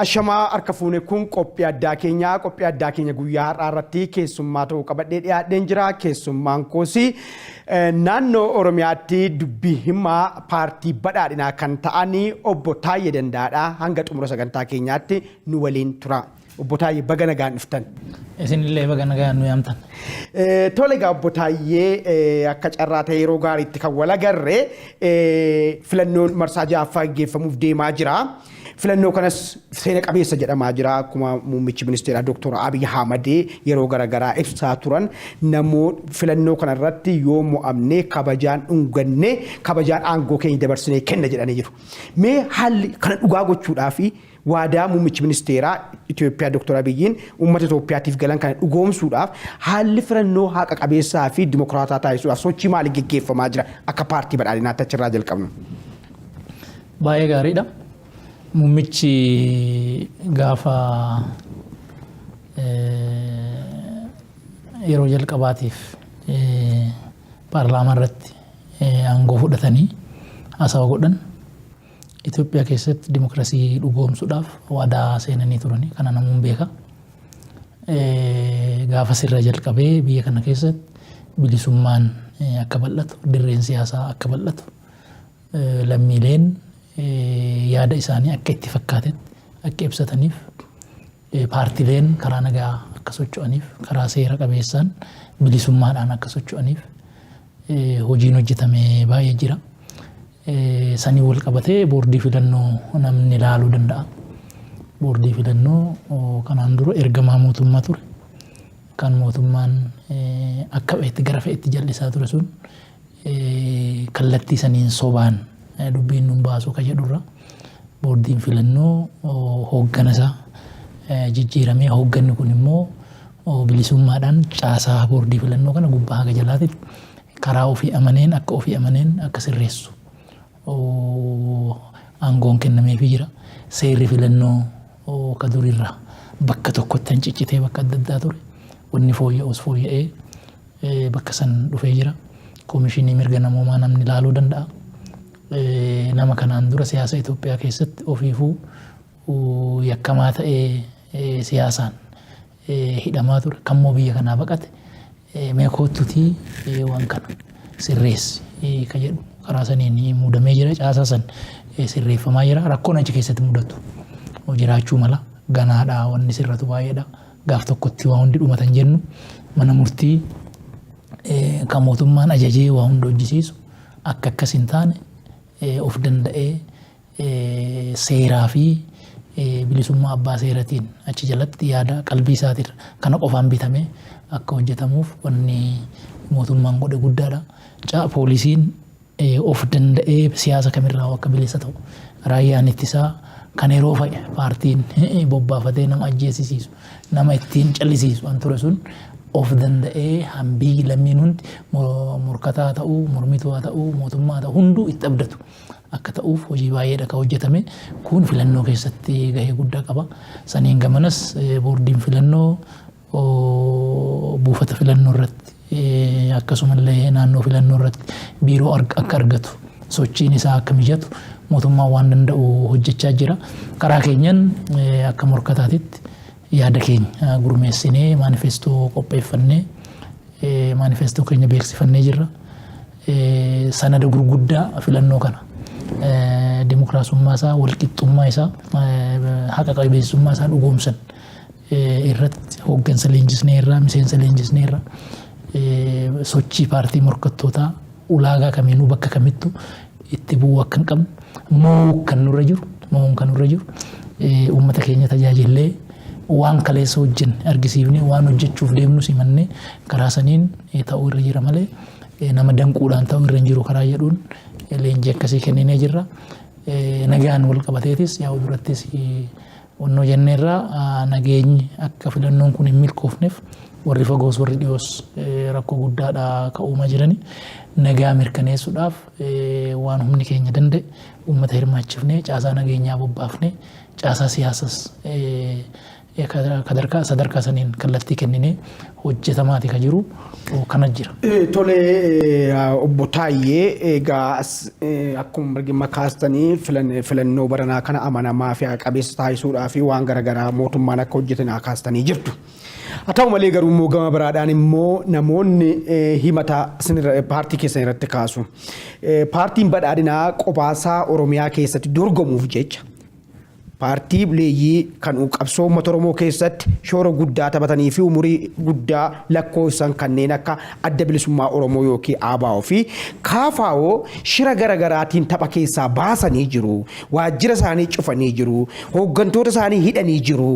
Ashamaa harka fuune kun qophii addaa keenya guyyaa har'aa irratti keessummaa ta'uu qabadhee dhiyaadheen jira. Keessummaan koosii naannoo Oromiyaatti dubbii himaa paartii badhaadhinaa kan ta'anii obbo Taayyee Dandaadha. Hanga xumura sagantaa keenyaatti nu waliin tura. Obbo Taayyee baga nagaan dhuftan. Isinillee baga nagaan nu yaamtan. Tole egaa obbo Taayyee akka carraa ta'e yeroo gaariitti kan wal agarre filannoon marsaa ja'affaa gaggeeffamuuf deemaa jira. Filannoo kanas seena qabeessa jedhamaa jira. Akkuma muummichi ministeeraa Dr. Abiy Ahmed yeroo garaagaraa ibsaa turan namoota filannoo kana irratti yoo mo'amne kabajaan dhunganne kabajaan aangoo keenya dabarsinee kenna jedhanii jiru. Mee haalli kana dhugaa gochuudhaaf waadaa muummichi ministeeraa Itoophiyaa Dr. Abiyyiin uummata Itoophiyaatiif galan kana dhugoomsuudhaaf haalli filannoo haqa qabeessaa fi dimokiraataa taasisuudhaaf sochii maalii gaggeeffamaa jira akka paartii badhaadhinaatti achirraa jalqabnu? Baay'ee gaariidha. Muummichi gaafa yeroo jalqabaatiif paarlaamaa irratti aangoo fudhatanii haasawa godhan Itoophiyaa keessatti dimokiraasii dhugoomsuudhaaf waadaa seenanii turani. Kana namuun beeka. Gaafa sirra jalqabee biyya kana keessatti bilisummaan akka bal'atu, dirreen siyaasaa akka bal'atu, lammiileen yaada isaanii akka itti fakkaatetti akka ibsataniif paartileen karaa nagaa akka socho'aniif karaa seera qabeessaan bilisummaadhaan akka socho'aniif hojiin hojjetame baay'ee jira. Sanii wal qabatee boordii filannoo namni ilaaluu danda'a. Boordii filannoo kanaan dura ergamaa mootummaa ture. Kan mootummaan akka fe'etti gara fe'etti jal'isaa ture sun kallattii saniin sobaan dubbiin nun baasu ka jedhurra boordiin filannoo hooggana isaa jijjiiramee hoogganni kun immoo bilisummaadhaan caasaa boordii filannoo kana gubbaa haga jalaatitti karaa ofii amaneen akka sirreessu aangoon kennameefii jira. Seerri filannoo ka durirraa bakka tokkotti hanciccitee bakka adda addaa ture. Wanni fooyya'ee bakka san dhufee jira. Koomishinii mirga namoomaa namni ilaaluu danda'a. Nama kanaan dura siyaasa Itoophiyaa keessatti ofiifuu yakkamaa ta'ee siyaasaan hidhamaa ture. Kammoo biyya kanaa baqate mee koottutii waan kana sirreessi ka jedhu karaa saniin muudamee jira. Caasaa san sirreeffamaa jira. Rakkoon achi keessatti mudatu jiraachuu mala ganaadha. Wanni sirratu baay'eedha. Gaaf tokkotti waa hundi dhumatan jennu mana murtii kan mootummaan ajajee waa hunda hojjisiisu akka akkas hin taane of danda'ee seeraa fi bilisummaa abbaa seeratiin achi jalatti yaada qalbii isaatirra kana qofaan bitamee akka hojjetamuuf wanni mootummaan godhe guddaadha. Poolisiin of danda'ee siyaasa kamirraa akka bilisa ta'u raayyaan ittisaa kan yeroo fa'i paartiin bobbaafatee nama ajjeesisiisu nama ittiin callisiisu an ture sun of danda'ee hambii lammiin hundi morkataa ta'uu mormituu ta'uu mootummaa ta'uu hunduu itti abdatu akka ta'uuf hojii baay'eedha ka hojjetame. Kun filannoo keessatti gahee guddaa qaba. Saniin gamanas boordiin filannoo buufata filannoo irratti akkasumallee naannoo filannoo irratti biiroo akka argatu sochiin isaa akka mijatu mootummaan waan danda'u hojjechaa jira. Karaa keenyan akka morkataatitti yaada keenya gurmeessinee maanifeestoo qopheeffannee maanifeestoo keenya beeksifannee jirra. Sanada gurguddaa filannoo kana dimokiraasummaa isaa, walqixxummaa isaa, haqa qabeessummaa isaa dhugoomsan irratti hooggansa leenjisneerra, miseensa leenjisneerra, sochii paartii morkattootaa ulaagaa kamiinuu bakka kamittuu itti bu'uu akka hin qabne mo'uu kan nurra jiru uummata keenya tajaajillee waan kaleessa hojjenne argisiifnee waan hojjechuuf deemnu simannee karaa saniin ta'uu irra jira malee nama danquudhaan ta'uu irra hin jiru karaa jedhuun leenjii akkasii kenninee jirra. Nagaan wal qabateetis yaa'u durattis onnoo jenneerraa nageenyi akka filannoon kun hin milkoofneef warri fagoos warri dhiyoos rakkoo guddaadha ka uumaa jirani. Nagaa mirkaneessuudhaaf waan humni keenya danda'e uummata hirmaachifnee caasaa nageenyaa bobbaafnee caasaa siyaasas sadarkaa saniin kallattii kennine hojjetamaati ka jiru kana jira. Tole obbo Taayyee egaa akkuma arginu kaastanii filannoo baranaa kana amanamaa fi qabeessa taasisuudhaa fi waan garaagaraa mootummaan akka hojjetan kaastanii jirtu. Haa ta'u malee garuu immoo gama biraadhaan immoo namoonni himata paartii keessan irratti kaasu. Paartiin badhaadhinaa qophaasa Oromiyaa keessatti dorgomuuf jecha paartii bileeyyii kan qabsoo uummata Oromoo keessatti shoora guddaa taphatanii fi umurii guddaa lakkoofsan kanneen akka adda bilisummaa Oromoo yookiin ABO fi KFO shira garaagaraatiin tapha keessaa baasanii jiru. Waajjira isaanii cufanii jiru. Hooggantoota isaanii hidhanii jiru.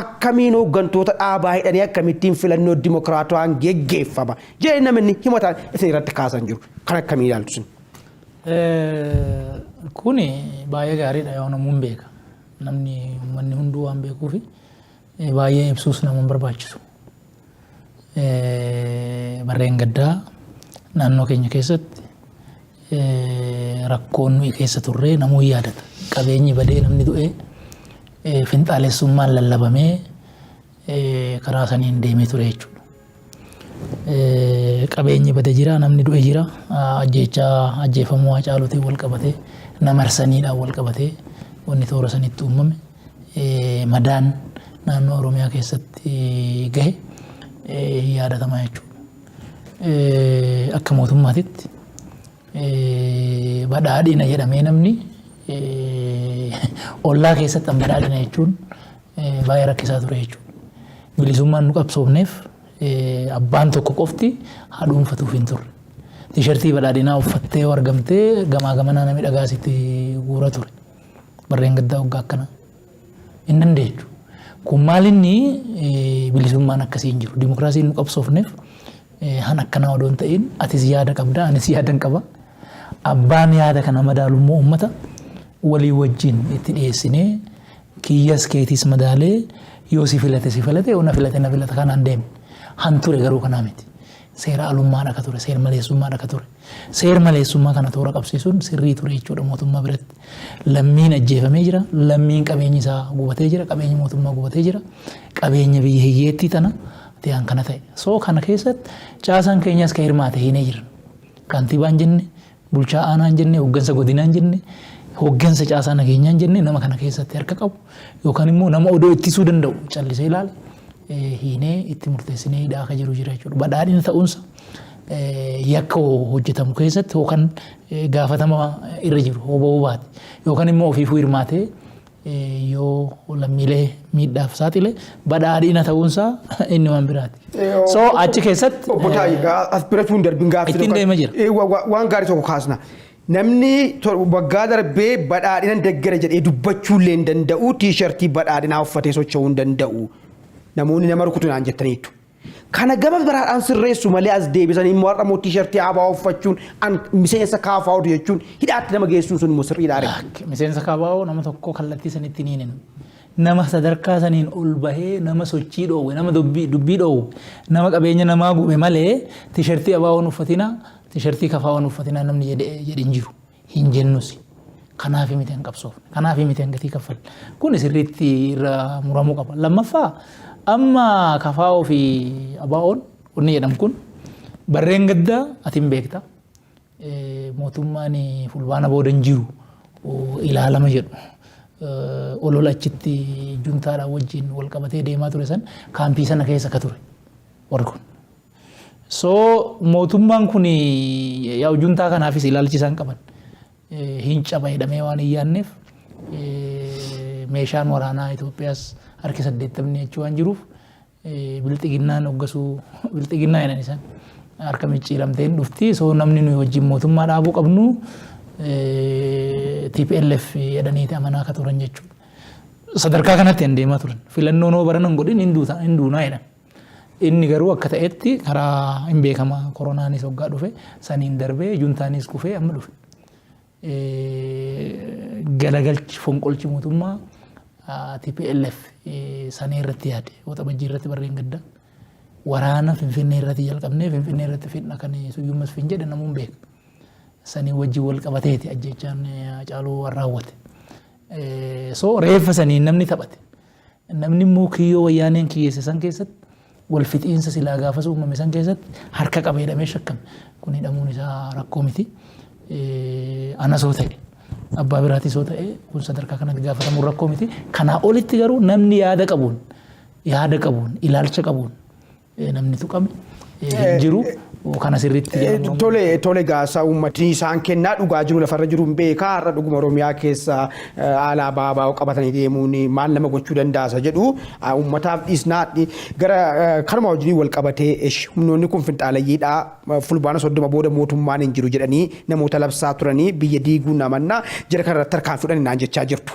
Akkamiin hooggantoota dhaabaa hidhanii akkamittiin filannoo dimokiraatawaan geggeeffama jedhee namni himata isin irratti kaasan jiru. Kan akkamii ilaaltu sin? Kuni baay'ee gaariidha yoo namuun beeka. Namni uummanni hunduu waan beekuuf baay'ee ibsuus namuun barbaachisu. Barreen gaddaa naannoo keenya keessatti rakkoon nuyi keessa turre namuu yaadata. Qabeenyi badee namni du'ee finxaalessummaan lallabamee karaa saniin deemee ture jechuudha. Qabeenyi badee jira, namni du'e jira, ajjeefamuu Hacaaluutiin wal qabatee, namarsaniidhaan wal qabatee wanni toora sanitti uumame madaan naannoo Oromiyaa keessatti gahe yaadatamaa jechuudha. Akka mootummaatitti badhaadhina jedhamee namni ollaa keessatti badhaadhina jechuun baay'ee rakkisaa ture jechuudha. Bilisummaan nu qabsoofneef abbaan tokko qofti haa dhuunfatuuf hin turre. Tiishartii badhaadhinaa uffattee argamtee gamaa gamanaa namni dhagaasitti guura ture. Barreen gaddaa waggaa akkana hin dandeechu. Kun maalinni bilisummaan akkasii hin jiru. Dimokiraasiin nu qabsoofneef han akkanaa odoo hin ta'in atis yaada qabda, anis yaada hin qaba. Abbaan yaada kana madaalummoo uummata walii wajjin itti dhiyeessinee kiyyas keetis madaalee yoo si filate yoo na filata kanaan deeme. Han ture garuu kanaa miti. Seera alummaadha ka ture, seera maleessummaadha ka ture. Seera maleessummaa kana toora qabsiisuun sirrii ture jechuudha mootummaa biratti. Lammiin ajjeefamee jira, lammiin qabeenyi isaa gubatee jira, qabeenyi mootummaa gubatee jira, qabeenya biyya hiyyeettii tana ta'an kana ta'e. So kana keessatti caasaan keenyas ka hirmaate hinee jiran. Kantiibaan jenne, bulchaa aanaan jenne, hooggansa godinaan jenne, hooggansa caasaa nageenyaan jenne nama kana keessatti harka qabu yookaan immoo nama odoo ittisuu danda'u callisee ilaale. Hinee itti murteessinee hidhaa akka jiru jira jechuudha. Badhaadhina ta'uunsa yakka hojjetamu keessatti yookaan gaafatama irra jiru hoba'uu baate yookaan immoo ofiifuu hirmaatee yoo lammiilee miidhaaf saaxile badhaadhina ta'uunsa inni waan biraati. So achi keessatti obbo Taayyee aspirachuun darbin gaaffii ittiin deema jira. Waan gaarii tokko kaasna. Namni waggaa darbee badhaadhina deggara jedhee dubbachuullee hin danda'u, tiishartii badhaadhinaa uffatee socho'uu hin danda'u. Namoonni nama rukutu naan jettaniitu. Kana gama biraadhaan sirreessu malee as deebisanii immoo har'a mootii tiishartii ABO uffachuun miseensa KFO jechuun hidhaatti nama geessuun sun immoo sirriidhaa ree. Miseensa KFO nama tokko kallattii sanitti ni hin nama sadarkaa saniin ol bahee nama sochii dhoowwe nama dubbii dhoowwe nama qabeenya namaa gube malee tiishartii ABO uffatina tiishartii KFO uffatina namni jedhin jiru hin jennus. Kanaaf miti hin qabsoofne. Kanaaf miti hin gatii kaffalle. Kun sirriitti irra muramuu qaba. Lammaffaa amma KFO fi ABO'n wanni jedhamu kun barreen gaddaa ati hin beekta. Mootummaan fulbaana booda hin jiru ilaalama jedhu. Olola achitti juntaadhaan wajjin wal qabatee deemaa ture san kaampii sana keessa ka ture warri kun. So mootummaan kun yaa juntaa kanaafis ilaalchisaan qaban. Hin caba jedhamee waan hin yaadneef meeshaan waraanaa Itoophiyaas harki 80 jechuu waan jiruuf bilxiginnaan hoggasuu bilxiginnaa jedhan isaan harka micciiramteen dhufti. So namni nuyi wajjin mootummaa dhaabuu qabnu TPLF jedhaniiti amanaa akka turan jechuudha. Sadarkaa kanatti hin deemaa turan. Filannoo noo barana hin godhin hin duunaa jedhan. Inni garuu akka ta'etti karaa hin beekama koronaanis hoggaa dhufe saniin darbee juntaanis kufee amma dhufe. Galagalchi fonqolchi mootummaa TPLF sanii irratti yaade waxabajjii irratti barreen gadda waraana Finfinnee irratti jalqabnee Finfinnee irratti fidna kan suyyumas fin jedhe namuun beeka sanii wajjin wal qabateeti ajjechaan Hacaaluu raawwate. So reeffa sanii namni taphate namni immoo kiyyoo wayyaaneen kiyyeesse san keessatti wal fixiinsa silaa gaafas uumame san keessatti harka qabee hidhamee shakkame. Kun hidhamuun isaa rakkoo miti. Ana soo ta'e abbaa biraatii soo ta'e kun sadarkaa kanatti gaafatamuun rakkoo miti. Kanaa olitti garuu namni yaada qabuun ilaalcha qabuun namni tuqame jiru kana sirriitti tole gaasaa uummatni isaan kennaa dhugaa jiru lafarra jiru hin beekaa har'a dhuguma Oromiyaa keessa alaabaa baa'oo qabatanii deemuun maal nama gochuu danda'a jedhu uummataaf dhiisnaa gara kanuma wajjin wal qabatee humnoonni kun finxaalayyiidhaa fulbaana 30 booda mootummaan hin jiru jedhanii namoota labsaa turanii biyya diiguun namannaa jira kanarratti tarkaan fudhanii naan jechaa jirtu.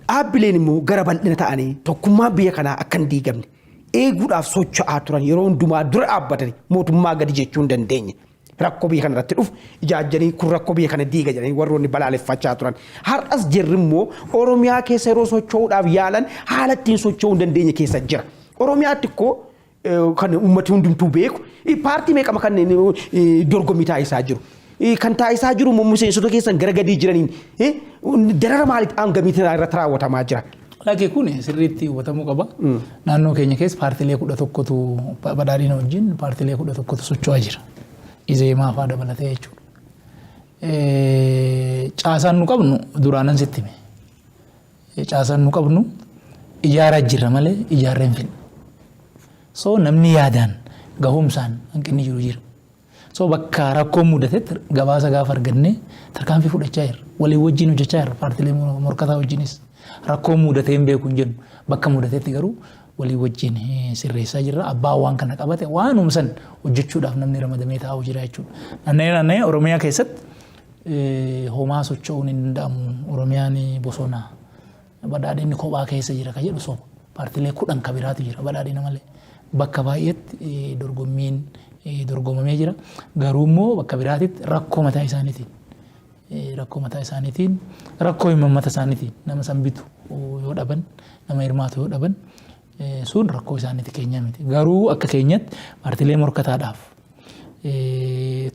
Dhaabbileen immoo gara bal'ina ta'anii tokkummaa biyya kanaa akka hin diigamne eeguudhaaf socho'aa turan yeroo hundumaa dura dhaabbatanii mootummaa gadi jechuu hin dandeenye. Rakkoo biyya kana irratti dhufu ijaajjanii kun rakkoo biyya kana diiga jedhanii warroonni balaaleffachaa turan. Har'as jirri immoo Oromiyaa keessa yeroo socho'uudhaaf yaalan haala ittiin socho'uu hin dandeenye keessa jira. Oromiyaatti ikkoo kan uummati hundumtuu beeku paartii meeqama kan dorgommii taasisaa jiru. Kan taasisaa jiru immoo miseensota keessan gara gadii jiraniin darara maaliif hangamiitti irratti raawwatamaa jira. Lagi kun sirriitti hubatamuu qaba. Naannoo keenya keessa paartiilee 11tu badhaadhina wajjin paartiilee 11tu socho'aa jira. Izeemaa fa'aa dabalatee jechuudha. Caasaan nu qabnu duraanan sitti hime. Caasaan nu qabnu ijaaraa jirra malee ijaarreen hin fedhu. So namni yaadaan gahumsaan hanqinni jiru jira. So bakka rakkoon mudatetti gabaasa gaafa argannee tarkaanfii fudhachaa jirra. Walii wajjin hojjechaa jirra paartiilee morkataa wajjinis. Rakkoon mudatee hin beeku hin jennu bakka mudatetti garuu walii wajjin sirreessaa jirra. Abbaa waan kana qabate waan humsan hojjechuudhaaf namni ramadamee taa'u jira jechuudha. Naannoo Oromiyaa keessatti homaa socho'uun hin danda'amu. Oromiyaan bosonaa badhaadhinni kophaa keessa jira ka jedhu soba. Paartiilee 10 ka biraatu jira badhaadhina malee. Bakka baay'eetti dorgommiin dorgomamee jira. Garuu immoo bakka biraatitti rakkoo mataa isaaniitiin rakkoo himammata isaaniitiin nama san bitu yoo dhaban nama hirmaatu yoo dhaban sun rakkoo isaaniiti keenya miti. Garuu akka keenyatti paartiilee morkataadhaaf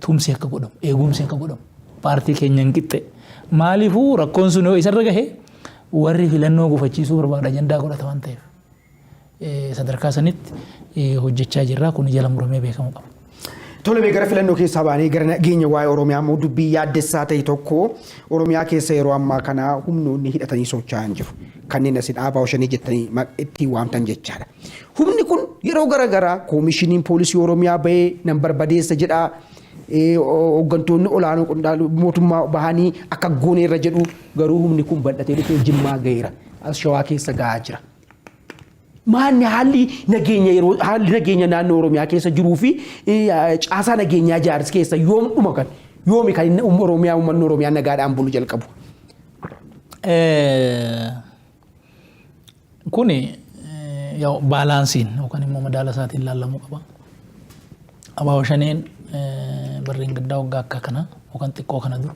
tumsi akka godhamu eegumsi akka godhamu paartii keenya hin qixxe maaliifuu rakkoon sun yoo isarra gahe warri filannoo gufachiisuu barbaada ajandaa godhata waan ta'eef sadarkaa sanitti hojjechaa jirra. Kun jala muramee beekamuu qaba. Tole gara filannoo keessaa baanee gara nageenya waa'ee Oromiyaa immoo dubbii yaaddessaa ta'e tokko Oromiyaa keessa yeroo ammaa kana humnoonni hidhatanii socho'aa jiru. Kanneen asii dhaabaa shanee jettanii ittiin waamtan jechaadha. Humni kun yeroo garaagaraa koomishiniin poolisii Oromiyaa bahee nan barbadeessa jedhaa hooggantoonni olaanoo qondaaltonni mootummaa bahanii akka goone irra jedhu garuu humni kun bal'atee dhufee Jimmaa gaheera. As Shawaa keessa gahaa jira. Maanni haalli nageenya naannoo Oromiyaa keessa jiruu fi caasaa nageenyaa jaaris keessa yoomidhuma kan yoomi kan Oromiyaa uummanni Oromiyaa nagaadhaan bulu jalqabu. Kuni baalaansiin yookaan immoo madaala isaatiin ilaalamuu qaba. Abaaboo shaneen barreen gaddaa waggaa akka kana yookaan xiqqoo kana dura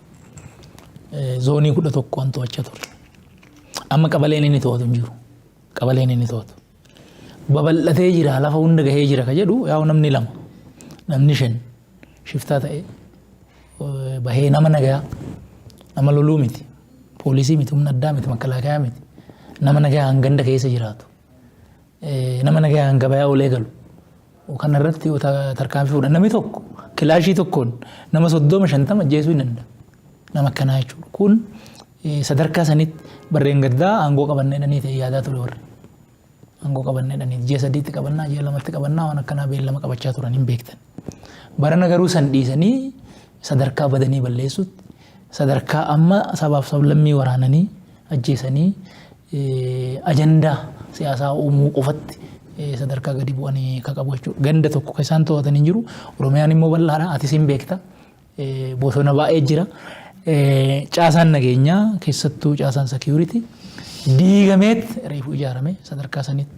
zoonii 11 waan to'achaa ture. Amma qabaleen inni to'atu hin jiru. Qabaleen inni to'atu. Babal'atee jira lafa hunda gahee jira ka jedhu yaa namni 2 namni 5 shiftaa ta'e bahee nama nagaa nama loluu miti poolisii miti humna addaa miti makalaakaa miti nama nagaa hanganda keessa jiraatu nama nagaa hanga bayaa olee galu kan irratti tarkaanfii fudhan namni tokko kilaashii tokkoon nama 30-50 ajjeesuu hin danda'a nama akkanaa jechuudha. Kun sadarkaa sanitti barreen gaddaa aangoo qabannee ta'e yaadaa ture warri. Aangoo qabannee ji'a 3tti qabannaa ji'a 2tti qabannaa waan akkanaa beellama qabachaa turan hin beektan. Barana garuu san dhiisanii sadarkaa badanii balleessutti sadarkaa amma sabaaf sablammii waraananii ajjeesanii ajandaa siyaasaa uumuu qofatti sadarkaa gadi bu'anii ka qabu jechuudha. Ganda tokko kan isaan to'atan hin jiru. Oromiyaan immoo bal'aadha. Atis hin beekta. Bosona baay'ee jira. Caasaan nageenyaa keessattuu caasaan security diigameet reefu ijaarame sadarkaa sanitti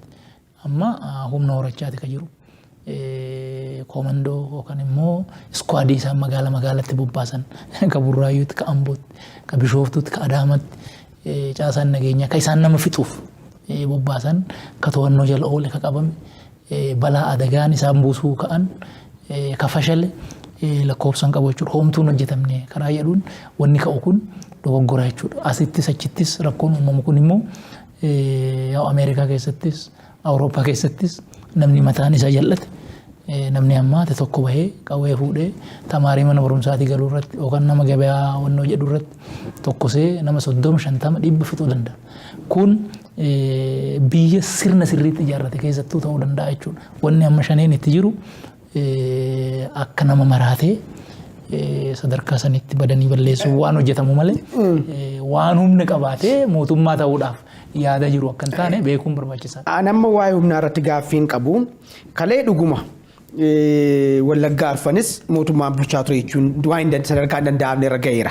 amma humna horachaati ka jiru. Komandoo yookaan immoo iskwaadii isaan magaalatti bobbaasan ka Burraayyuutti ka Ambootti ka Bishooftuutti ka Adaamaatti caasaan nageenyaa ka isaan nama fixuuf bobbaasan ka to'annoo jala oole ka qabame balaa adagaan isaan buusuu ka'an ka fashale lakkoofsan qabu jechuudha. Hoomtuun hojjetamne karaa jedhuun wanni ka'u kun dogoggora jechuudha. Asittis achittis rakkoon uumamu kun immoo Yaa Ameerikaa keessattis Awurooppaa keessattis namni mataan isaa jal'ate namni hammaate tokko bahee qawwee fuudhee tamaarii mana barumsaatii galuu irratti yookaan nama gabayaa wannoo jedhu irratti tokkosee nama 30-50 dhibba fixuu danda'a. Kun biyya sirna sirriitti ijaarrate keessattuu ta'uu danda'a jechuudha. Wanni amma shaneen itti jiru akka nama maraatee sadarkaa sanitti badanii balleessuu waan hojjetamu malee waan humna qabaatee mootummaa ta'uudhaaf yaada jiru akka hin taane beekuun barbaachisaadha. Nama waa'ee humnaa irratti gaaffiin qabu kalee dhuguma Wallaggaa Arfanis mootummaan bulchaa ture jechuun waan sadarkaa hin danda'amne irra ga'eera.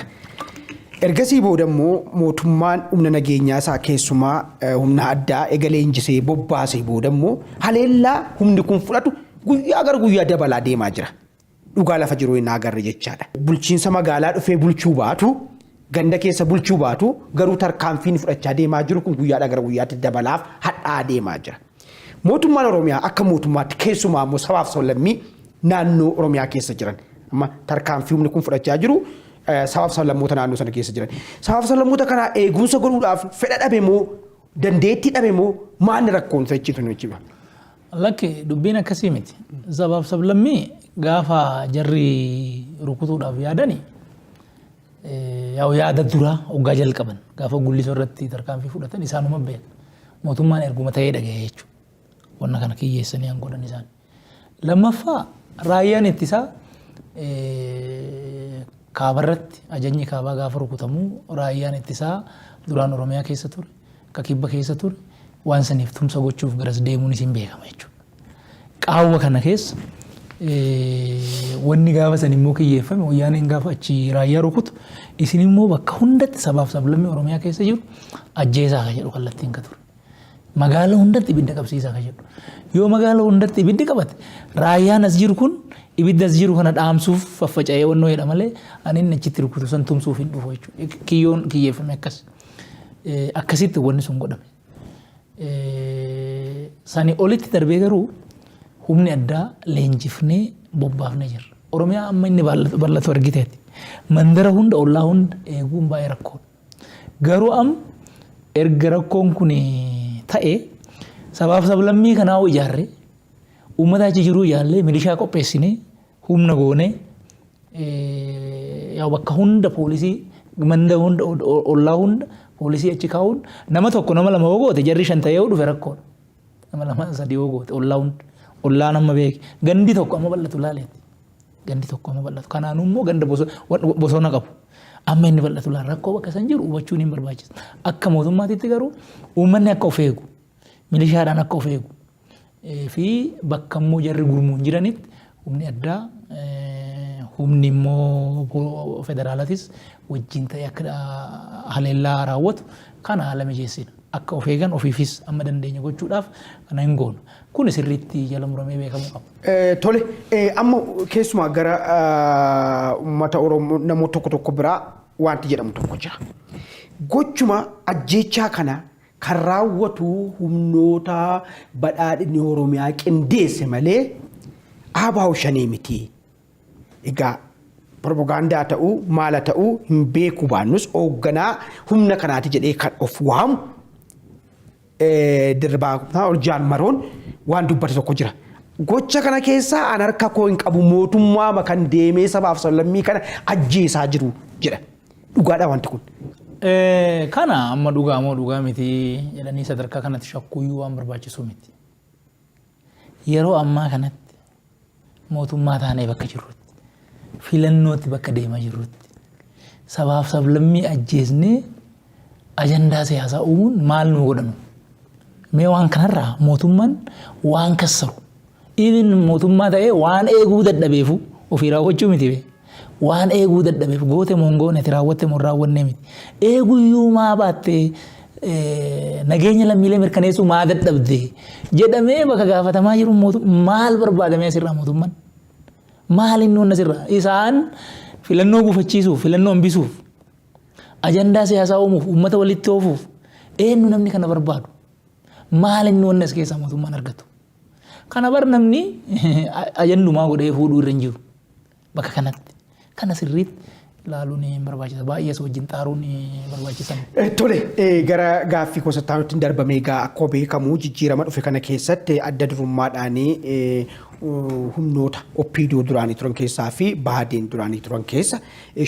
Ergasii booda immoo mootummaan humna nageenyaa isaa keessumaa humna addaa egalee injisee bobbaasee booda immoo haleellaa humni kun fudhatu guyyaa gara guyyaa dabalaa deemaa jira. Dhugaa lafa jiru hin agarre jechaadha. Bulchiinsa magaalaa dhufee bulchuu baatu ganda keessa bulchuu baatu garuu tarkaanfiin fudhachaa deemaa jiru kun guyyaadhaa gara guyyaatti dabalaaf hadhaa deemaa jira. Mootummaan Oromiyaa akka mootummaatti keessumaa immoo sabaaf sablammii naannoo Oromiyaa keessa jiran amma tarkaanfii humni kun fudhachaa jiru sabaaf sablammoota naannoo sana keessa jiran. Sabaaf sablammoota kana eegumsa godhuudhaaf fedha dhabe moo dandeettii dhabe moo maal rakkoon sechiitu nu jiba? Lakki dubbiin akkasii miti. Sabaaf sablammii gaafa jarri rukutuudhaaf yaadani yaada duraa hoggaa jalqaban gaafa gullisoo irratti tarkaanfii fudhatan isaanuma beeku. Mootummaan erguma ta'ee dhaga'ee jechuudha. Wanna kana kiyyeessanii an godhan isaan. Lammaffaa raayyaan ittisaa kaabarratti ajajni kaabaa gaafa rukutamu raayyaan ittisaa duraan Oromiyaa keessa ture, akka kibba keessa ture waan saniif tumsa gochuuf garas deemuun isin beekama jechuudha. Qaawwa kana keessa wanni gaafa san immoo kiyyeeffame wayyaaneen gaafa achi raayyaa rukutu isin immoo bakka hundatti sabaaf sablammii Oromiyaa keessa jiru ajjeesaa ka jedhu kallattiin ka ture. Magaalaa hundatti ibidda qabsiisaa ka jedhu. Yoo magaalaa hundatti ibiddi qabate raayyaan as jiru kun ibidda as jiru kana dhaamsuuf faffaca'ee wannoo jedha malee ani inni achitti rukutu san tumsuuf hin dhufu jechuudha. Kiyyoon kiyyeeffame akkas. Akkasitti wanni sun godhame. Sani olitti darbee garuu humni addaa leenjifnee bobbaafnee jirra. Oromiyaa amma inni bal'atu argiteeti. Mandara hunda ollaa hunda eeguun baay'ee rakkoodha. Garuu amma erga rakkoon kun ta'e sabaaf sablammii kanaa ijaarree uummata achi jiru ijaarree milishaa qopheessinee humna goonee yaa bakka hunda poolisii manda hunda ollaa hunda poolisii achi kaa'uun nama tokko nama lama hogoote jarri 5 ta'ee dhufe rakkoodha. Nama lama 3 hogoote ollaa hunda ollaa nama beeke gandi tokko amma bal'atu laaleeti. Gandi tokko amma bal'atu kanaan immoo ganda bosona qabu. Amma inni bal'atu laal rakkoo bakka san jiru hubachuun hin barbaachisu. Akka mootummaatitti garuu uummanni akka of eegu milishaadhaan akka of eegu fi bakka immoo jarri gurmuun jiranitti humni addaa humni immoo federaalatis wajjin ta'ee akka haleellaa raawwatu kana haala mijeessina. Akka of eegan ofiifis amma dandeenya gochuudhaaf kana hin goonu. Kun sirriitti jala muramee beekamuu qaba. Tole amma keessumaa gara uummata Oromoo namoota tokko biraa wanti jedhamu tokko jira. Gochuma ajjechaa kana kan raawwatu humnoota badhaadhinni Oromiyaa qindeesse malee ABO shanee miti. Egaa propagaandaa ta'uu maala ta'uu hin beeku baannus hoogganaa humna kanaati jedhee kan of waamu Dirbaa Oljaan Maroon waan dubbate tokko jira. Gocha kana keessaa an harka koo hin qabu mootummaa kan deemee sabaaf sablammii kana ajjeesaa jiru jedha. Dhugaadha wanti kun. Kana amma dhugaa moo dhugaa miti jedhanii sadarkaa kanatti shakkuuyyuu waan barbaachisu miti. Yeroo ammaa kanatti mootummaa taanee bakka jirrutti filannootti bakka deemaa jirrutti sabaaf sablammii ajjeesnee ajandaa siyaasaa uumuun maal nu godhanu? Mee waan kanarraa mootummaan waan kassaru even mootummaa ta'ee waan eeguu dadhabeefu ofii raawwachuu miti bee waan eeguu dadhabeef goote mongoon ati raawwatte mon raawwanne miti eeguyyuu maa baatte nageenya lammiilee mirkaneessuu maa dadhabde jedhamee bakka gaafatamaa jiru maal barbaadamee asirraa mootummaan maal inni hunda asirraa isaan filannoo gufachiisuuf filannoo hambisuuf ajandaa siyaasaa uumuuf uummata walitti oofuuf eenyu namni kana barbaadu maal inni hunda as keessaa mootummaan argatu. Kana bar namni ajandumaa godhee fuudhuu irra hin jiru bakka kanatti. Kana sirriitti laaluun ni barbaachisa. Baay'ees wajjin xaaruun ni barbaachisan. Tole gara gaaffii gosa nutti darbamee akkuma beekamu jijjiirama dhufe kana keessatti adda durummaadhaan humnoota OPDO duraanii turan keessaa fi BAHDN duraanii turan keessa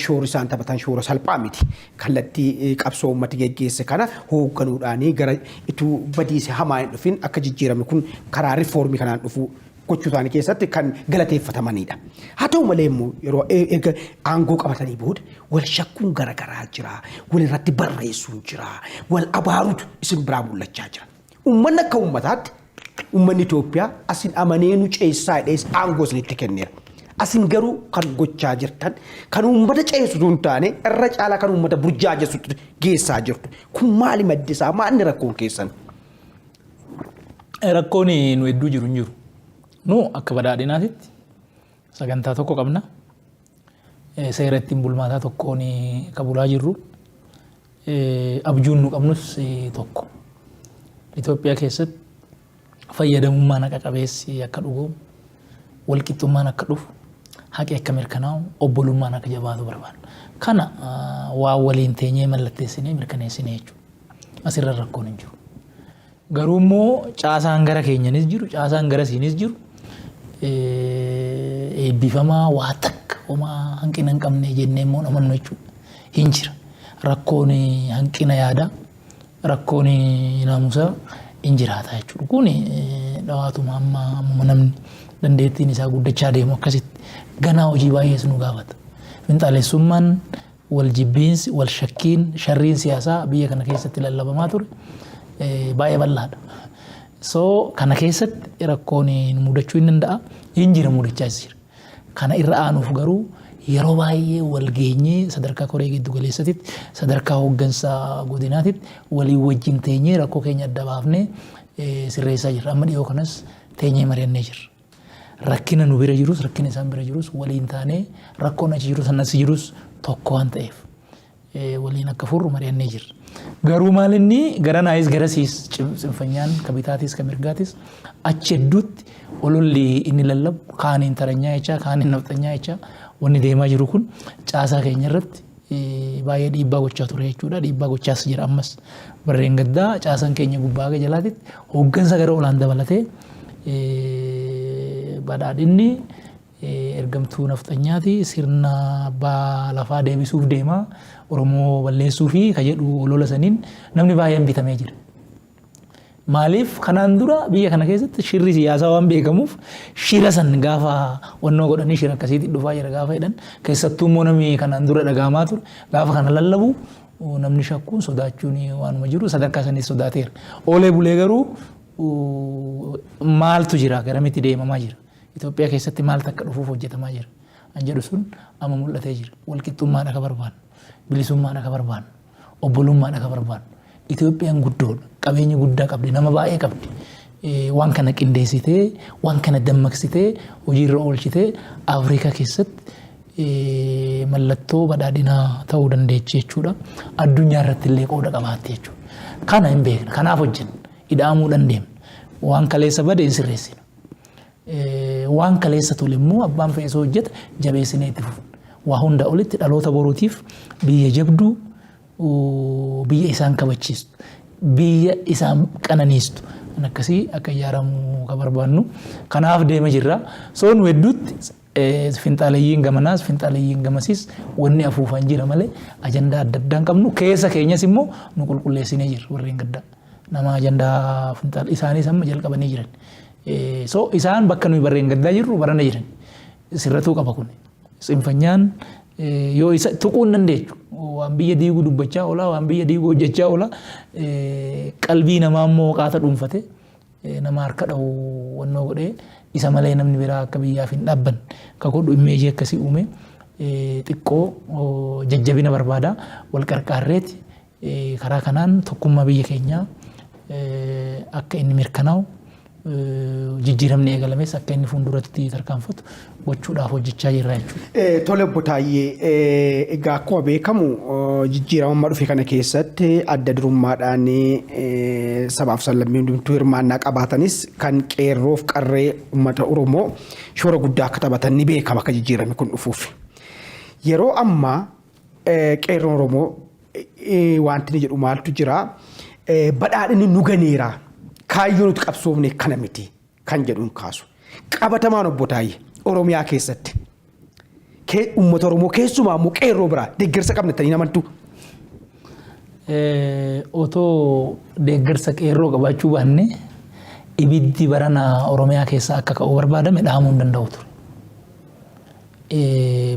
shoora isaan taphatan shoora salphaa miti. Kallattii qabsoo uummata geggeesse kana hoogganuudhaan gara ituu badiise hamaa hin dhufin akka jijjiiramni kun karaa riifoormii kanaan dhufu gochuu isaanii keessatti kan galateeffatamanidha. Haa ta'u malee immoo yeroo eega aangoo qabatanii booda wal shakkuun garaagaraa jira, wal irratti barreessuun jira, wal abaaruutu isin biraa mul'achaa jira. Uummanni akka uummataatti uummanni Itoophiyaa asin amanee nu ceessaa hidhees aangoo isinitti kenneera. Asin garuu kan gochaa jirtan kan uummata ceessu hin taane irra caalaa kan uummata burjaajessutti geessaa jirtu. Kun maali maddisaa? Maalni rakkoon keessan? Rakkoon nu hedduu jiru hin jiru. Nu akka badhaadhinaatitti sagantaa tokko qabna. Seera ittiin bulmaataa tokkoon qabulaa jirru. Abjuun nu qabnus tokko. Itoophiyaa keessatti fayyadamummaan akka qabeessi akka dhugu, walqixxummaan akka dhufu, haqi akka mirkanaa'u, obbolummaan akka jabaatu barbaadu. Kana waa waliin teenyee mallatteessinee mirkaneessinee jechuudha. Asirra rakkoon hin jiru. Garuu immoo caasaan gara keenyanis jiru, caasaan gara isiinis jiru. Eebbifamaa waa takka homaa hanqina hin qabne jennee immoo namannu jechuudha. Hin jira. Rakkoon hanqina yaadaa, rakkoon naamusaa hin jiraata jechuudha. Kun dhawaatuma amma namni dandeettiin isaa guddachaa deemu akkasitti ganaa hojii baay'ees nu gaafata. Finxaalessummaan, wal jibbiinsi, wal shakkiin, sharriin siyaasaa biyya kana keessatti lallabamaa ture baay'ee bal'aadha. So kana keessatti rakkoon mudachuu hin danda'a. Hin jira mudachaas jira. Kana irra aanuuf garuu yeroo baay'ee wal geenyee sadarkaa koree giddu galeessatitti sadarkaa hooggansa godinaatitti walii wajjin teenyee rakkoo keenya adda baafnee sirreessaa jirra. Amma dhiyoo kanas teenyee mari'annee jirra. Rakkina nu bira jirus rakkina isaan bira jirus waliin taanee rakkoon achi jirus anas jirus tokko waan ta'eef waliin akka furru mari'annee jirra. Garuu maal inni garanaayis garasiis cimfanyaan kabitaatis kamirgaatis achi hedduutti ololli inni lallabu kaaniin taranyaa jechaa kaaniin nafxanyaa jechaa wanni deemaa jiru kun caasaa keenya irratti baay'ee dhiibbaa gochaa ture jechuudha. Dhiibbaa gochaas jira ammas barreen gaddaa caasaan keenya gubbaa aga jalaatitti hooggansa gara olaan dabalatee badhaadhinni ergamtuu nafxanyaati sirna abbaa lafaa deebisuuf deemaa Oromoo balleessuu fi ka jedhu olola saniin namni baay'een bitamee jira. Maaliif kanaan dura biyya kana keessatti shirri siyaasaa waan beekamuuf shira san gaafa wannoo godhanii shira akkasiitti dhufaa jira gaafa jedhan keessattuu immoo namni kanaan dura dhagaamaa ture gaafa kana lallabu namni shakkuun sodaachuun waanuma jiru sadarkaa saniis sodaateera. Oolee bulee garuu maaltu jira garamitti deemamaa jira. Itoophiyaa keessatti maal takka dhufuuf hojjetamaa jira. An jedhu sun amma mul'atee jira. Walqixxummaan akka barbaannu, bilisummaan akka barbaannu, obbolummaan akka barbaannu. Itoophiyaan guddoodha. Qabeenya guddaa qabdi, nama baay'ee qabdi. Waan kana qindeessitee, waan kana dammaqsitee, hojiirra oolchitee Afrikaa keessatti mallattoo badhaadhinaa ta'uu dandeechi jechuudha. Addunyaa irratti illee qooda qabaatti jechuudha. Kana hin beekna. Kanaaf hojjenna. Ida'amuu dandeemna. Waan kaleessa bade hin sirreessina. Waan kaleessa tole immoo abbaan fe'isoo hojjeta jabeessinee itti fufna. Waa hunda olitti dhaloota boruutiif biyya jabduu biyya isaan kabachiistu biyya isaan qananiistu akkasii akka ijaaramuu ka barbaannu kanaaf deema jirra. Soon hedduutti finxaaleeyyiin gamanaas finxaaleeyyiin gamasiis wanni afuufan jira malee ajandaa adda addaan qabnu keessa keenyas immoo nu qulqulleessinee jirra warreen gaddaa nama ajandaa finxaal isaanis amma jalqabanii jiran. So isaan bakka nuyi warreen gaddaa jirru barana jiran sirratuu qaba kun sinfanyaan yoo isa tuquun dandeechu waan biyya diiguu dubbachaa oola waan biyya diiguu hojjechaa oola qalbii namaa immoo qaata dhuunfate nama harka dhawu wannoo godhee isa malee namni biraa akka biyyaaf hin dhaabban ka godhu immeejii akkasii uume xiqqoo jajjabina barbaada wal qarqaarreeti karaa kanaan tokkummaa biyya keenyaa akka inni mirkanaa'u jijjiiramni eegalames akka inni fuulduratti tarkaanfatu gochuudhaaf hojjechaa jirra jechuudha. Tole obbo Taayyee egaa akkuma beekamu jijjiirama dhufe kana keessatti adda durummaadhaan sabaaf sablammiin hundumtuu hirmaannaa qabaatanis kan qeerroof qarree uummata Oromoo shoora guddaa akka taphatan ni beekama akka jijjiirame kun dhufuuf. Yeroo ammaa qeerroon Oromoo wanti ni jedhu maaltu jira. Badhaadhinni nu ganeera. Kaayyoo nuti qabsoofne kana miti kan jedhuun kaasu. Qabatamaan obbo Taayee Oromiyaa keessatti. Uummata Oromoo keessumaa immoo qeerroo biraa deeggarsa qabnettanii namantu. Otoo deeggarsa qeerroo qabaachuu baanne ibiddi barana Oromiyaa keessa akka ka'u barbaadame dhaamuu hin danda'u ture.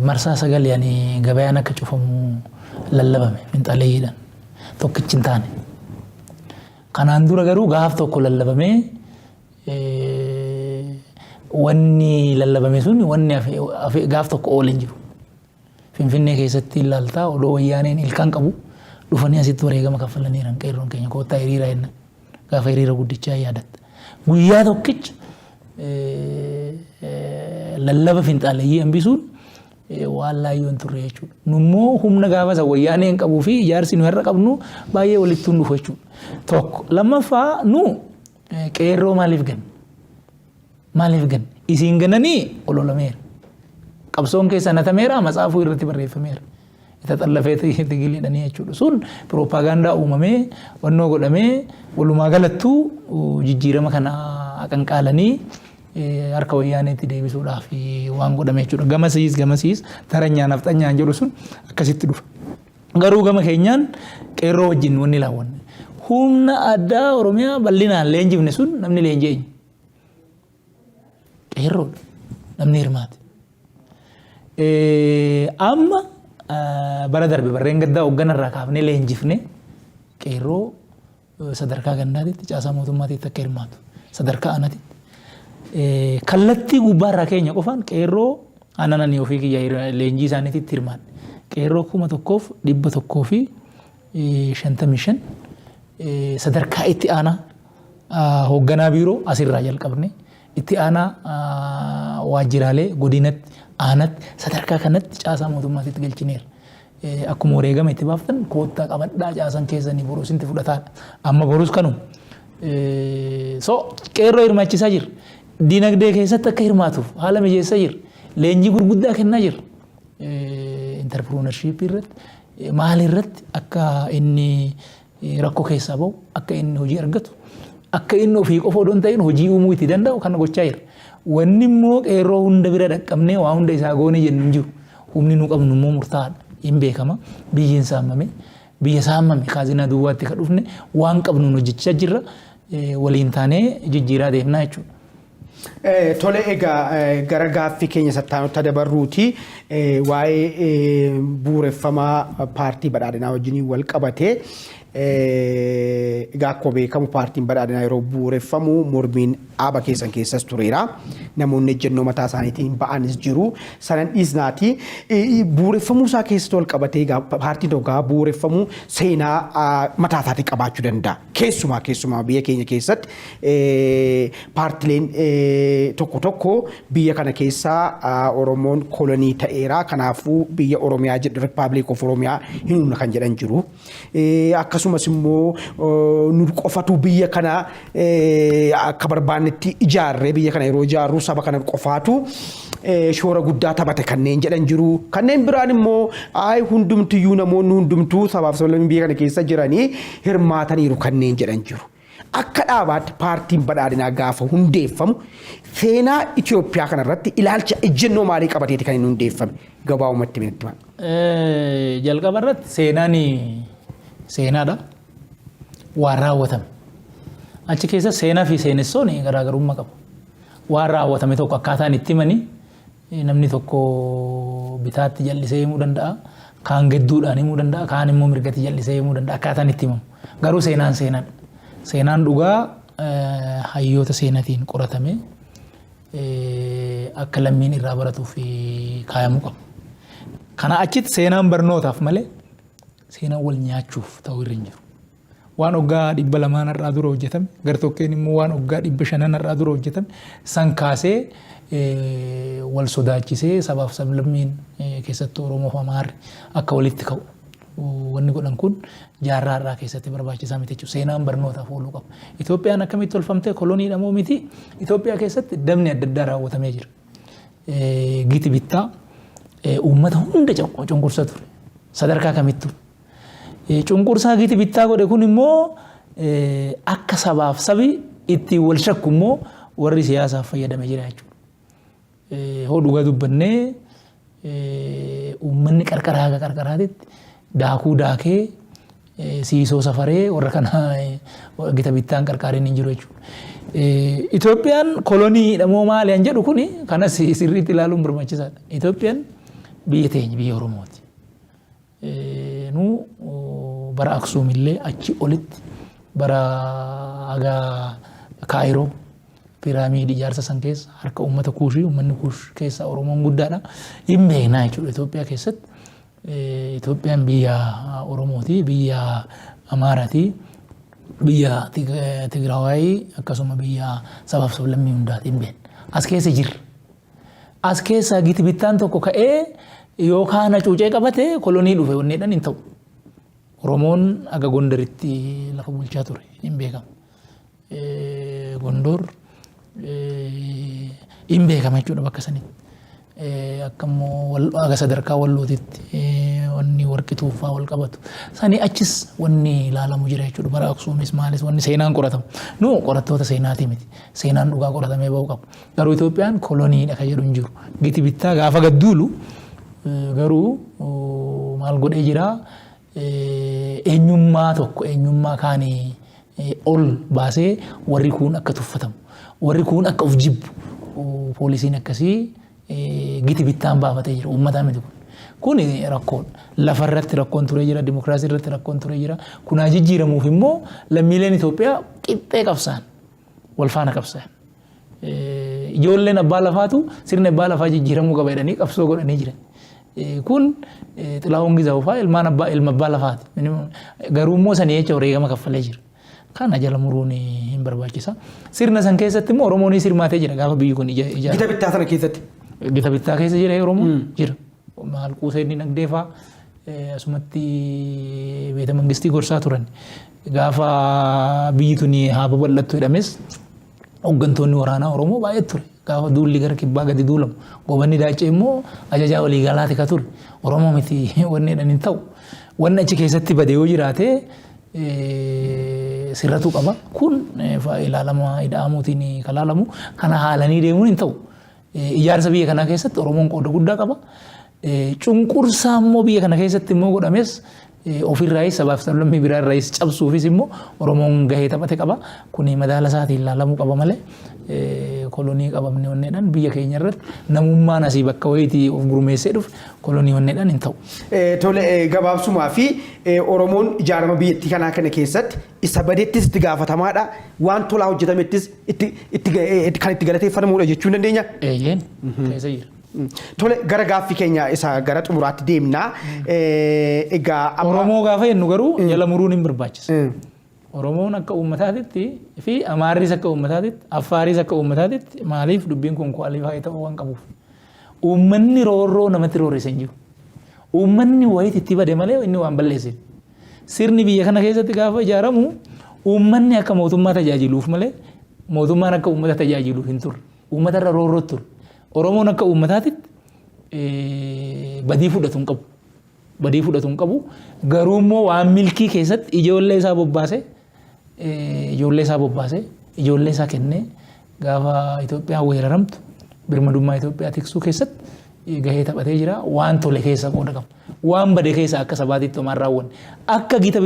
Marsaa sagal yaani gabayaan akka cufamu lallabame finxaaleeyyiidhaan tokkichi hin taane. Kanaan dura garuu gaaf tokko lallabamee wanni lallabame sun wanni gaaf tokko oolan jiru. Finfinnee keessatti ilaaltaa odoo wayyaaneen ilkaan qabu dhufanii asitti wareegama kaffalaniiran qeerroon keenya koottaa hiriira jenna. Gaafa hiriira guddichaa yaadatta. Guyyaa tokkicha lallaba finxaaleeyyii hambisuun waan laayyoon turre jechuudha. Nummoo humna gaafa isa wayyaaneen qabuu fi ijaarsi nu irra qabnu baay'ee walitti dhufu jechuudha. Tokko lammaffaa nu qeerroo maaliif ganna? Maaliif ganna? Isiin gananii ololameera. Qabsoon keessa natameera matsaafuu irratti barreeffameera. Ita xallafee tigiliidhanii jechuudha. Sun piroopaagandaa uumamee wannoo godhamee walumaa galattuu jijjiirama kana aqanqaalanii harka wayyaaneetti deebisuudhaaf waan godhame jechuudha. Gamasiis taranyaan afxanyaan jedhu sun akkasitti dhufa. Garuu gama keenyaan qeerroo wajjin wanni laawwanne. Humna addaa Oromiyaa bal'inaan leenjifne sun namni leenjii eenyu? Qeerroodha. Namni hirmaate. Amma bara darbe barreen gaddaa hoogganarraa kaafnee leenjifne qeerroo sadarkaa gandaatitti caasaa mootummaatitti akka hirmaatu sadarkaa anaatitti kallattii gubbaarraa keenya qofaan qeerroo aanananii ofii kiyya leenjii isaaniititti hirmaanne qeerroo 1155 sadarkaa itti aanaa hoogganaa biiroo asirraa jalqabne itti aanaa waajjiraalee godinatti aanatti sadarkaa kanatti caasaa mootummaatitti galchineera. Akkuma wareegama itti baaftan koottaa qabadhaa caasan keessanii boruus inti fudhataadha. Amma boruus kanuma. So qeerroo hirmaachisaa jira. Dinagdee keessatti akka hirmaatuuf haala mijeessaa jira. Leenjii gurguddaa kennaa jira. Interpreneurship irratti maal irratti akka inni rakkoo keessaa bahu akka inni hojii argatu akka inni ofii qofa odoo hin ta'in hojii uumuu itti danda'u kana gochaa jira. Wanni immoo qeerroo hunda bira dhaqqabnee waa hunda isaa goone jennu hin jiru. Humni nu qabnu immoo murtaa'aadha. Hin beekama. Biyyiin saamame. Biyya saamame kaazinaa duwwaatti ka dhufne waan qabnuun hojjechaa jirra. Waliin taanee jijjiiraa deemnaa jechuudha. Tole egaa gara gaaffii keenya sattaanota dabarruuti waa'ee bu'uureffamaa paartii badhaadhinaa wajjin wal qabatee egaa akkuma beekamu paartiin badhaadhinaa yeroo bu'uureffamu mormiin dhaaba keessan keessas tureera. Namoonni ejjennoo mataa isaaniitiin ba'anis jiru. Sanan dhiisnaati bu'uureffamuu isaa keessatti wal qabatee paartiin tokko bu'uureffamuu seenaa mataa isaatii qabaachuu danda'a. Keessumaa biyya keenya keessatti paartileen tokko biyya kana keessaa Oromoon kolonii ta'eera. Kanaafuu biyya Oromiyaa jedhu Rippaabilik of Oromiyaa hin humna kan jedhan jiru. Akkasumas immoo nu qofatu biyya kana akka barbaannetti ijaarree biyya kana yeroo ijaarru saba kana qofaatu shoora guddaa taphate kanneen jedhan jiru. Kanneen biraan immoo hundumtiyyuu namoonni hundumtuu sabaaf sablammii biyya kana keessa jiranii hirmaataniiru kanneen jedhan jiru. Akka dhaabaatti paartiin badhaadhinaa gaafa hundeeffamu seenaa Itoophiyaa kanarratti ilaalcha ejjennoo maalii qabateeti kan inni hundeeffame gabaabumatti beektu. Jalqaba irratti seenaadha. Waan raawwatame. Achi keessa seenaa fi seenessoon garaagarummaa qabu. Waan raawwatame tokko akkaataan itti himanii namni tokko bitaatti jallisee himuu danda'a. Kaan gidduudhaan himuu danda'a. Kaan immoo mirgatti jallisee himuu danda'a. Akkaataan itti himamu. Garuu seenaadha. Seenaan dhugaa hayyoota seenaatiin qoratame akka lammiin irraa baratuuf kaayamuu qaba. Kana achitti seenaan barnootaaf malee seenaan wal nyaachuuf ta'uu irra hin jiru. Waan waggaa 200 irraa dura hojjetame gartokkeen immoo waan waggaa 500 irraa dura hojjetame san kaasee wal sodaachisee sabaaf sablammiin keessattuu Oromoo fi Amaarri akka walitti ka'u. Wanni godhan kun jaarraa irraa keessatti barbaachisaa miti jechuudha. Seenaan barnootaaf ooluu qaba. Itoophiyaan akkamitti tolfamtee koloniidha moo miti? Itoophiyaa keessatti dabni adda addaa raawwatamee jira. Giti bittaa uummata hunda cunqursaa ture. sadarkaa kamittu. Cunqursaa giti bittaa godhe kun immoo akka sabaaf sabi itti wal shakku immoo warri siyaasaaf fayyadame jira jechuudha. Hoo dhugaa dubbannee uummanni qarqaraatitti daakuu daakee siisoo safaree warra kana gita bittaan qarqaariin hin jiru jechuudha. Itoophiyaan koloniidha moo maali an jedhu kuni kanas sirriitti ilaaluun barbaachisaadha. Itoophiyaan biyya teenya biyya Oromooti. Nu bara Aksuum illee achi olitti bara hagaa Kaayiroo piraamiidii ijaarsa san keessa harka uummata Kuushii uummanni Kuush keessa Oromoon guddaadha. Hin beeknaa jechuudha Itoophiyaa keessatti. Itoophiyaan biyya Oromooti, biyya Amaaraati, biyya Tigrawaayii akkasuma biyya sabaaf sablammii hundaati hin beekne. As keessa jirra. As keessa giti bittaan tokko ka'ee yookaan hacuucee qabate kolonii dhufe wanneedhaan hin ta'u. Oromoon aga Gondaritti lafa bulchaa ture hin beekamu. Gondor hin beekama jechuudha bakka sanitti. Akkammoo aga sadarkaa Wallootitti wanni warqi tuuffaa wal qabatu. Sani achis wanni ilaalamu jira jechuudha. Bara Aksuumis maalis wanni seenaan qoratamu. Nu qorattoota seenaatii miti. Seenaan dhugaa qoratamee ba'uu qabu. Garuu Itoophiyaan koloniidha kan jedhu hin jiru. Giti bittaa gaafa gadduulu garuu maal godhee jira eenyummaa tokko eenyummaa kaanii ol baasee warri kun akka tuffatamu. Warri kun akka of jibbu poolisiin akkasii giti bittaan baafatee jira uummataa miti kun. Kun rakkoon lafa irratti rakkoon ture jira, dimokiraasii irratti rakkoon ture jira. Kunaa jijjiiramuuf immoo lammiileen Itoophiyaa qixxee qabsaan wal faana qabsaan. Ijoolleen abbaa lafaatu sirna abbaa lafaa jijjiiramuu qaba jedhanii qabsoo godhanii jiran. Kun Xilahuun Gizaa'uu fa'aa ilma abbaa lafaati. Garuu immoo sanii jecha wareegama kaffalee jira. Kana jala muruun hin barbaachisa. Sirna san keessatti immoo Oromoonis hirmaatee jira gaafa biyyi kun ijaarame. Gita bittaa sana keessatti. Gita bittaa keessa jira Oromoon jira. Maal quusee inni nagdee fa'aa asumatti beeta mangistii gorsaa turan. Gaafa biyyi tuni haa babal'attu jedhames hooggantoonni waraanaa Oromoo baay'ee ture. Gaafa duulli gara kibbaa gadi duulamu. Gobanni Daacee immoo ajajaa walii galaati ka ture. Oromoo miti wanni jedhan hin ta'u. Wanni achi keessatti badee yoo jiraate sirratu qaba. Kun ilaalama ida'amuutiin kan ilaalamu kana haalanii deemuun hin ta'u. Ijaarsa biyya kanaa keessatti Oromoon qooda guddaa qaba. Cunqursaa immoo biyya kana keessatti immoo godhames ofirraayis sabaaf sablammii biraarraayis cabsuufis immoo Oromoon gahee taphate qaba. Kuni madaala isaatiin ilaalamuu qaba malee kolonii qabamne wanneedhaan biyya keenya irratti namummaan asii bakka wayiitii of gurmeessee dhufe kolonii wanneedhaan hin ta'u. Tole gabaabsumaa fi Oromoon ijaarama biyyattii kanaa kana keessatti isa badeettis itti gaafatamaadha. Waan tolaa hojjetamettis kan itti galateeffatamuudha jechuu dandeenya. Eeyyeen keessa jira. Tole gara gaaffii keenya isa gara xumuraatti deemnaa. Egaa Oromoo gaafa jennu garuu jala muruun hin barbaachisa. Oromoon akka uummataatitti fi Amaarris akka uummataatitti, Affaaris akka uummataatitti maaliif dubbiin kun kwaalifaayi ta'uu waan qabuuf. Uummanni roorroo namatti roorrisa hin jiru. Uummanni wayiitti itti bade malee inni waan balleesseef. Sirni biyya kana keessatti gaafa ijaaramu uummanni akka mootummaa tajaajiluuf malee mootummaan akka uummata tajaajiluuf hin turre. Uummatarra roorroo ture. Oromoon akka uummataatitti badii fudhatu hin qabu. Badii fudhatu hin qabu. Garuu immoo waan milkii keessatti ijoollee isaa bobbaasee ijoollee isaa kennee gaafa Itoophiyaa weeraramtu birmadummaa Itoophiyaa tiksuu keessatti gahee taphatee jira. Waan tole keessa qooda qaba. Waan bade keessa akka sabaatitti homaan raawwanne. Akka gita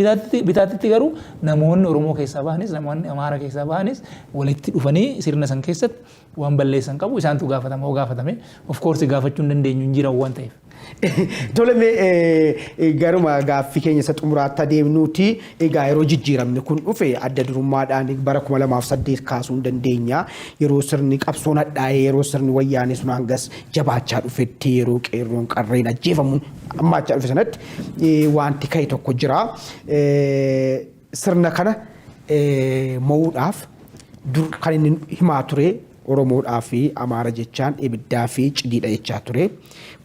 bitaatitti garuu namoonni Oromoo keessaa bahanis namoonni Amaara keessaa bahanis walitti dhufanii sirna san keessatti waan balleessan qabu. Isaantu gaafatame. Of course gaafachuu hin dandeenyu hin jiran waan ta'eef. Tole garuma gaaffii keenya isa xumuraatti adeemnuuti. Egaa yeroo jijjiiramni kun dhufe adda durummaadhaan bara 2008 kaasuu hin dandeenya. Yeroo sirni qabsoon hadhaa'ee yeroo sirni wayyaanee sun hangas jabaachaa dhufetti yeroo qeerroon qarreen ajjeefamuun hammaachaa dhufe sanatti wanti ka'e tokko jira. Sirna kana mo'uudhaaf dur kan inni himaa ture Oromoodhaa fi Amaara jechaan ibiddaa fi cidiidha jechaa ture.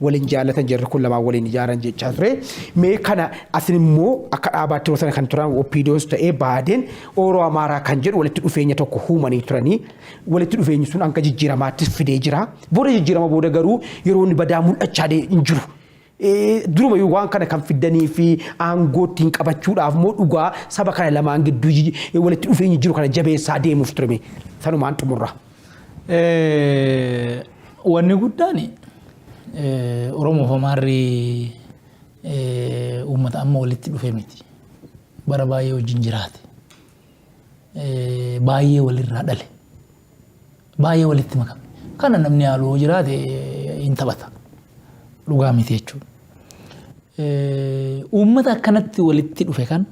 Waliin jaallatan jarri kun lamaan waliin ijaaran jechaa ture. Mee kana asin immoo akka dhaabaatti yeroo sana kan turan OPDOs ta'ee baadeen Oromoo Amaaraa kan jedhu walitti dhufeenya tokko uumanii turanii. Walitti dhufeenyi sun hanga jijjiiramaatti fidee jira. Booda jijjiirama booda garuu yeroo inni badaa mul'achaa hin jiru. duruma yoo waan kana kan fiddanii fi aangootiin qabachuudhaaf moo dhugaa saba kana lamaan gidduu walitti dhufeenyi jiru kana jabeessaa deemuuf turme sanumaan xumurra. Wanni guddaan Oromoo fi Amaarri uummata amma walitti dhufe miti. Bara baay'ee wajjin jiraate. Baay'ee walirraa dhale. Baay'ee walitti makame. Kana namni haaloo jiraate hin taphata. Dhugaa miti jechuudha. Uummata akkanatti walitti dhufe kan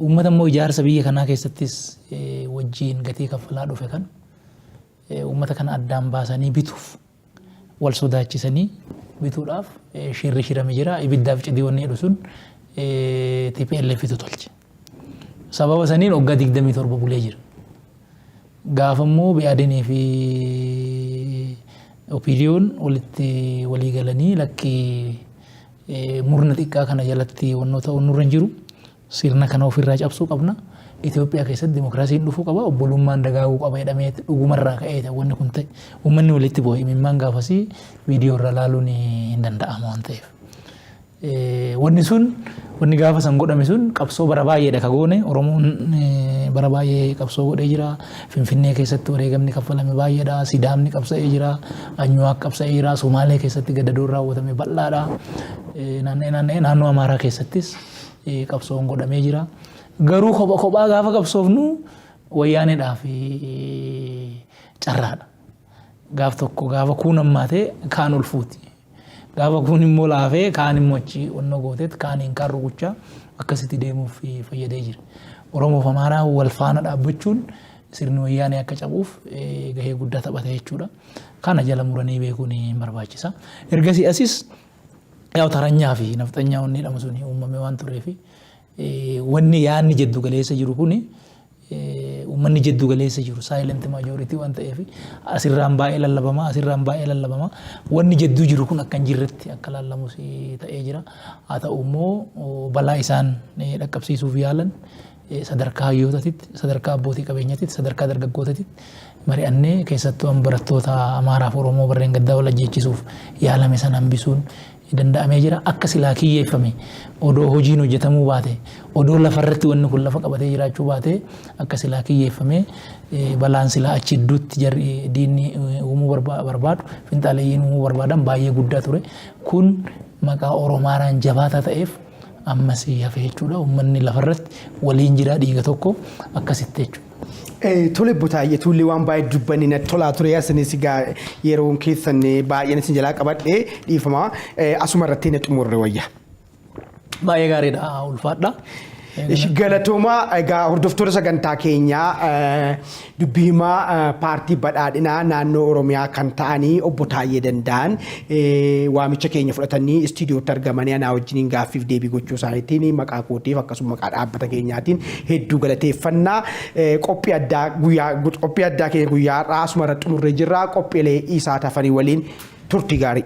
uummata immoo ijaarsa biyya kanaa keessattis wajjin gatii kaffalaa dhufe kan uummata kana addaan baasanii bituuf wal sodaachisanii bituudhaaf shirri shirame jira. Ibiddaaf cidii wanni jedhu sun TPLF tu tolche. Sababa saniin waggaa 27 bulee jira. Gaafa immoo BADN fi OPDO'n walitti walii galanii lakkii murna xiqqaa kana jalatti wannoo ta'u nurra hin jiru. Sirna kana ofirraa cabsuu qabna. Itoophiyaa keessatti dimokiraasiin dhufuu qaba. Obbolummaan dagaaguu qaba jedhamee dhugumarraa ka'ee wanni kun ta'e. Uummanni walitti bu'e imimmaan gaafasii viidiyoo irra laaluun hin danda'amu waan ta'eef. Wanni gaafa san godhame sun qabsoo bara baay'eedha ka goone. Oromoon bara baay'ee qabsoo godhee jira. Finfinnee keessatti wareegamni kaffalame baay'eedha. Sidaamni qabsa'ee jira. Anyuwaaq qabsa'ee jira. Somaalee keessatti gaddadoon raawwatame bal'aadha. Naannoo Amaaraa keessattis qabsoon godhamee jira. Garuu kophaa gaafa qabsoofnu wayyaaneedhaa fi carraadha. Gaaf tokko gaafa kuun ammaatee kaan ol fuuti. Gaafa kuun immoo laafee kaan immoo achi onnoo gooteet kaaniin kaan rukuchaa akkasitti deemuuf fayyadee jira. Oromoo fi Amaaraa wal faana dhaabbachuun sirni wayyaanee akka cabuuf gahee guddaa taphata jechuudha. Kana jala muranii beekuun barbaachisa. Ergasii asis taranyaa fi nafxanyaa wanni jedhamu sun uumamee waan tureefi wanni yaadni jiddu galeessa jiru kuni uummanni jiddu galeessa jiru silent majority waan ta'eef asirraan baay'ee lallabama wanni jiddu jiru kun akka hin jirretti akka lallamus ta'ee jira. Haa ta'u immoo balaa isaan dhaqqabsiisuuf yaalan sadarkaa hayyootatitti sadarkaa abbootii qabeenyaatitti sadarkaa dargaggootaatti mari'annee keessattuu barattoota Amaaraa fi Oromoo barreen gaddaa wal ajjeechisuuf yaalame sana hambisuun danda'amee jira. Akka silaa kiyyeeffame odoo hojiin hojjetamuu baate odoo lafarratti wanni kun lafa qabatee jiraachuu baate akka silaa kiyyeeffame balaan silaa achi idduutti jarri diinni uumuu barbaadu finxaaleeyyiin uumuu barbaadan baay'ee guddaa ture. Kun maqaa Oromaaraan jabaataa ta'eef ammas hafe jechuudha. Uummanni lafarratti waliin jira dhiiga tokko akkasitti jechuudha. Tole butaayye tulli waan baay'ee dubbanni na tolaa ture asinis yeroon keessan baay'een isin jalaa qabadhe dhiifama asuma irratti na xumurre wayya. Baay'ee gaariidha ulfaadha. Galatooma egaa hordoftoota sagantaa keenyaa dubbii himaa paartii badhaadhinaa naannoo Oromiyaa kan ta'anii obbo Taayyee Danda'an waamicha keenya fudhatanii istiidiyootti argamanii anaa wajjiniin gaaffiif deebii gochuu isaaniitiin maqaa kootiif akkasuma maqaa dhaabbata keenyaatiin hedduu galateeffannaa. Qophii addaa keenya guyyaa har'aa asuma irratti xumurree jirra. Qophiilee isaa tafanii waliin turtii gaarii.